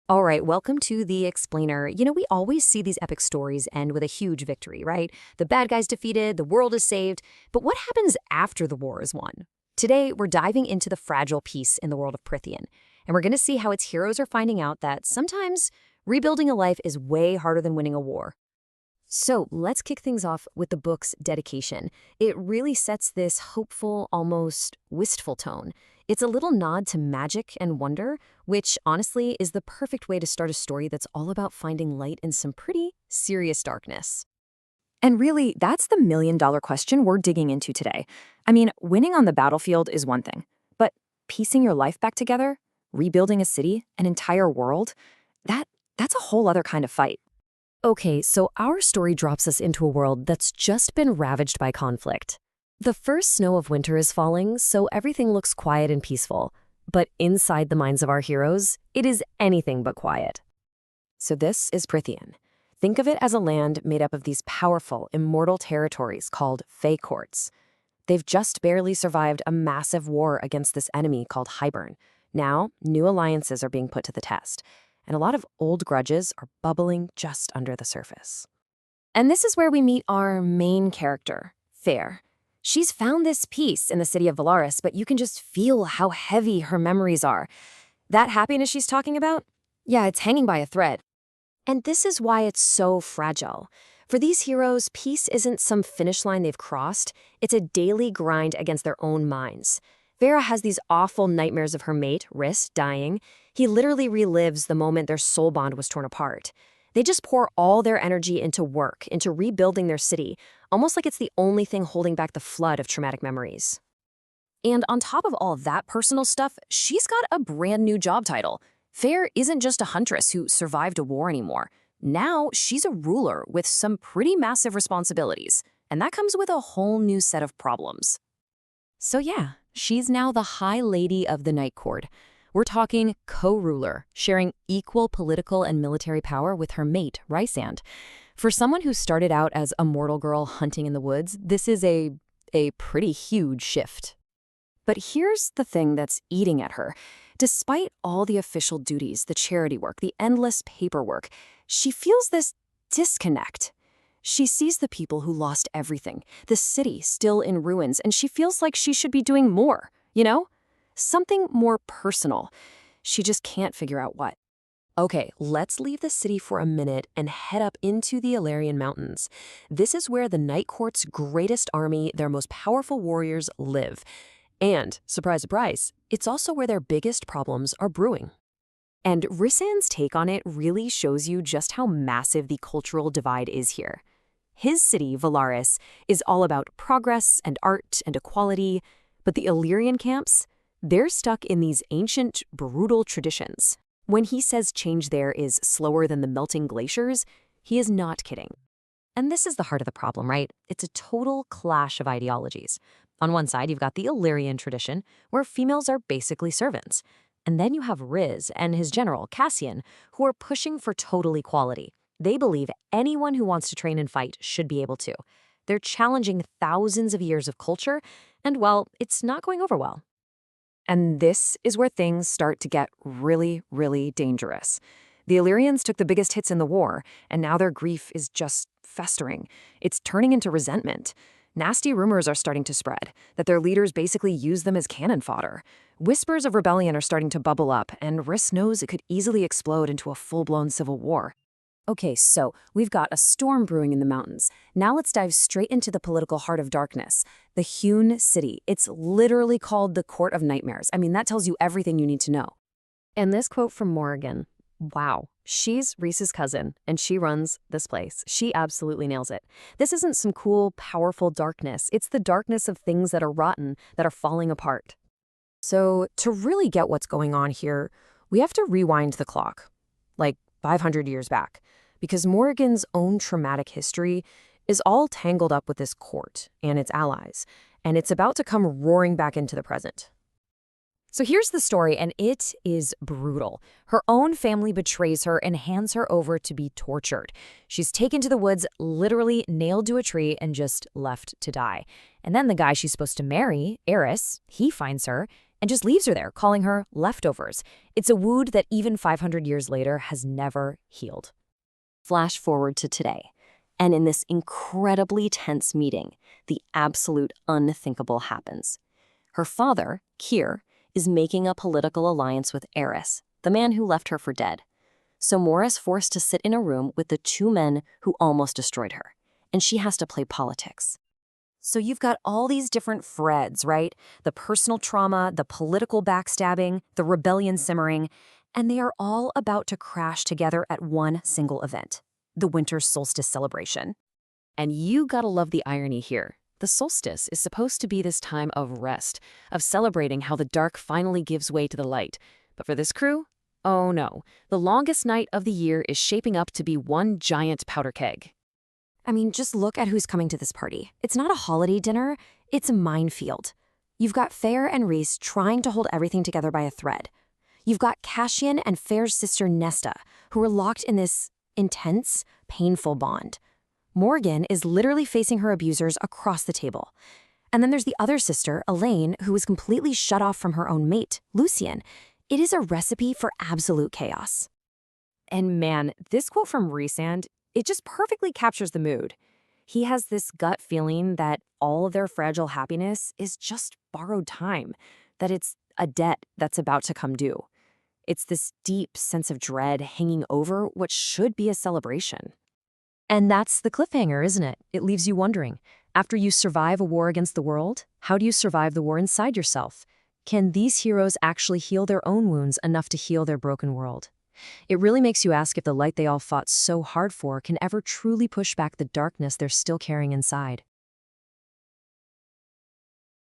All right, welcome to The Explainer. We always see these epic stories end with a huge victory, right? The bad guy's defeated, the world is saved. But what happens after the war is won? Today, we're diving into the fragile peace in the world of Prithian, and we're going to see how its heroes are finding out that sometimes rebuilding a life is way harder than winning a war. So let's kick things off with the book's dedication. It really sets this hopeful, almost wistful tone. It's a little nod to magic and wonder, which honestly is the perfect way to start a story that's all about finding light in some pretty serious darkness. And really, that's the million-dollar question we're digging into today. I mean, winning on the battlefield is one thing, but piecing your life back together, rebuilding a city, an entire world, that's a whole other kind of fight. Okay, so our story drops us into a world that's just been ravaged by conflict. The first snow of winter is falling, so everything looks quiet and peaceful. But inside the minds of our heroes, it is anything but quiet. So this is Prithian. Think of it as a land made up of these powerful, immortal territories called Fey courts. They've just barely survived a massive war against this enemy called Hybern. Now, new alliances are being put to the test, and a lot of old grudges are bubbling just under the surface. And this is where we meet our main character, Feyre. She's found this peace in the city of Velaris, but you can just feel how heavy her memories are. That happiness she's talking about? Yeah, it's hanging by a thread. And this is why it's so fragile. For these heroes, peace isn't some finish line they've crossed. It's a daily grind against their own minds. Feyre has these awful nightmares of her mate, Rhys, dying. He literally relives the moment their soul bond was torn apart. They just pour all their energy into work, into rebuilding their city, almost like it's the only thing holding back the flood of traumatic memories. And on top of all that personal stuff, she's got a brand new job title. Feyre isn't just a huntress who survived a war anymore. Now she's a ruler with some pretty massive responsibilities, and that comes with a whole new set of problems. So yeah, she's now the High Lady of the Night Court. We're talking co-ruler, sharing equal political and military power with her mate, Rhysand. For someone who started out as a mortal girl hunting in the woods, this is a pretty huge shift. But here's the thing that's eating at her. Despite all the official duties, the charity work, the endless paperwork, she feels this disconnect. She sees the people who lost everything, the city still in ruins, and she feels like she should be doing more, Something more personal. She just can't figure out what. Okay, let's leave the city for a minute and head up into the Illyrian Mountains. This is where the Night Court's greatest army, their most powerful warriors, live. And, surprise, surprise, it's also where their biggest problems are brewing. And Rhysand's take on it really shows you just how massive the cultural divide is here. His city, Velaris, is all about progress and art and equality, but the Illyrian camps, they're stuck in these ancient, brutal traditions. When he says change there is slower than the melting glaciers, he is not kidding. And this is the heart of the problem, right? It's a total clash of ideologies. On one side, you've got the Illyrian tradition, where females are basically servants. And then you have Rhys and his general, Cassian, who are pushing for total equality. They believe anyone who wants to train and fight should be able to. They're challenging thousands of years of culture, and well, it's not going over well. And this is where things start to get really, really dangerous. The Illyrians took the biggest hits in the war, and now their grief is just festering. It's turning into resentment. Nasty rumors are starting to spread, that their leaders basically use them as cannon fodder. Whispers of rebellion are starting to bubble up, and Rhys knows it could easily explode into a full-blown civil war. Okay, so we've got a storm brewing in the mountains. Now let's dive straight into the political heart of darkness, the Hewn City. It's literally called the Court of Nightmares. I mean, that tells you everything you need to know. And this quote from Morrigan, wow, she's Rhys's cousin, and she runs this place. She absolutely nails it. This isn't some cool, powerful darkness. It's the darkness of things that are rotten, that are falling apart. So to really get what's going on here, we have to rewind the clock, like 500 years back. Because Morrigan's own traumatic history is all tangled up with this court and its allies, and it's about to come roaring back into the present. So here's the story, and it is brutal. Her own family betrays her and hands her over to be tortured. She's taken to the woods, literally nailed to a tree, and just left to die. And then the guy she's supposed to marry, Eris, he finds her, and just leaves her there, calling her leftovers. It's a wound that even 500 years later has never healed. Flash forward to today, and in this incredibly tense meeting, the absolute unthinkable happens. Her father, Keir, is making a political alliance with Eris, the man who left her for dead. So Moira's forced to sit in a room with the two men who almost destroyed her, and she has to play politics. So you've got all these different threads, right? The personal trauma, the political backstabbing, the rebellion simmering, and they are all about to crash together at one single event, the Winter Solstice celebration. And you gotta love the irony here. The solstice is supposed to be this time of rest, of celebrating how the dark finally gives way to the light. But for this crew, oh no, the longest night of the year is shaping up to be one giant powder keg. I mean, just look at who's coming to this party. It's not a holiday dinner, it's a minefield. You've got Feyre and Rhys trying to hold everything together by a thread. You've got Cassian and Feyre's sister Nesta, who are locked in this intense, painful bond. Morgan is literally facing her abusers across the table. And then there's the other sister, Elaine, who is completely shut off from her own mate, Lucien. It is a recipe for absolute chaos. And man, this quote from Rhysand, it just perfectly captures the mood. He has this gut feeling that all of their fragile happiness is just borrowed time, that it's a debt that's about to come due. It's this deep sense of dread hanging over what should be a celebration. And that's the cliffhanger, isn't it? It leaves you wondering, after you survive a war against the world, how do you survive the war inside yourself? Can these heroes actually heal their own wounds enough to heal their broken world? It really makes you ask if the light they all fought so hard for can ever truly push back the darkness they're still carrying inside.